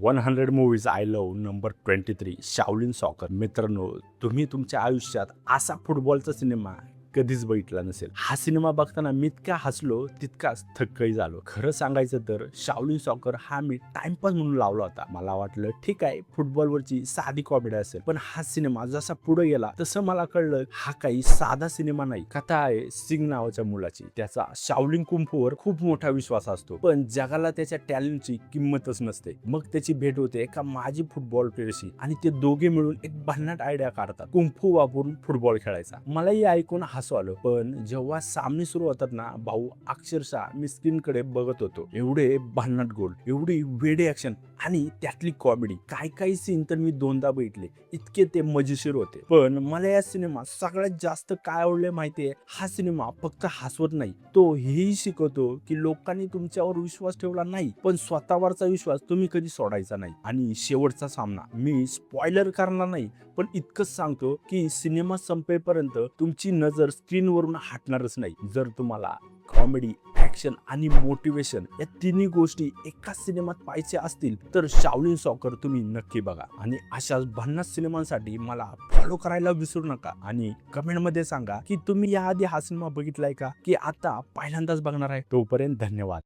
100 movies I love number 23 Shaolin soccer. मित्रांनो, तुम्ही तुमच्या आयुष्यात असा फुटबॉलचा सिनेमा कधीच बघितला नसेल. हा सिनेमा बघताना मी इतका हसलो तितकाच थक्कही झालो. खरं सांगायचं तर शाओलिन सॉकर हा मी टाइमपास म्हणून लावला होता. मला वाटलं ठीक आहे फुटबॉलवरची साधी कॉमेडी असेल, पण हा सिनेमा जसा पुढे गेला तसं मला कळलं हा काही साधा सिनेमा नाही. कथा आहे सिंग नावाच्या मुलाची. त्याचा शाओलिन कुंफूवर खूप मोठा विश्वास असतो, पण जगाला त्याच्या टॅलेंटची किंमतच नसते. मग त्याची भेट होते एका माजी फुटबॉल प्लेयरशी आणि ते दोघे मिळून एक भन्नाट आयडिया काढतात कुंफू वापरून फुटबॉल खेळायचा. मलाही ऐकून हसू आलं, पण जेव्हा सामने सुरू होतात ना भाऊ, अक्षरशः मी स्क्रीन कडे बघत होतो. एवढे भन्नाट गोल, एवढी वेडे ऍक्शन आणि त्यातली कॉमेडी, काही सीन तर मी दोनदा बघितले, इतके ते मजेशीर होते. पण मला या सिनेमा सगळ्यात जास्त काय आवडले माहितीये, हा सिनेमा फक्त हसवत नाही, तो हेही शिकवतो की लोकांनी तुमच्यावर विश्वास ठेवला नाही, पण स्वतःवरचा विश्वास तुम्ही कधी सोडायचा नाही. आणि शेवटचा सामना मी स्पॉइलर करणार नाही, पण इतकंच सांगतो की सिनेमा संपेपर्यंत तुमची नजर स्क्रीनवरून हटणारच नाही. जर तुम्हाला कॉमेडी, ऍक्शन आणि मोटिवेशन या तिन्ही गोष्टी एकाच सिनेमात पाहायच्या असतील तर शाओलिन सॉकर तुम्ही नक्की बघा. आणि अशाच भन्नाट सिनेमांसाठी मला फॉलो करायला विसरू नका आणि कमेंट मध्ये सांगा की तुम्ही याआधी हा सिनेमा बघितलाय का, की आता पहिल्यांदाच बघणार आहे. तोपर्यंत धन्यवाद.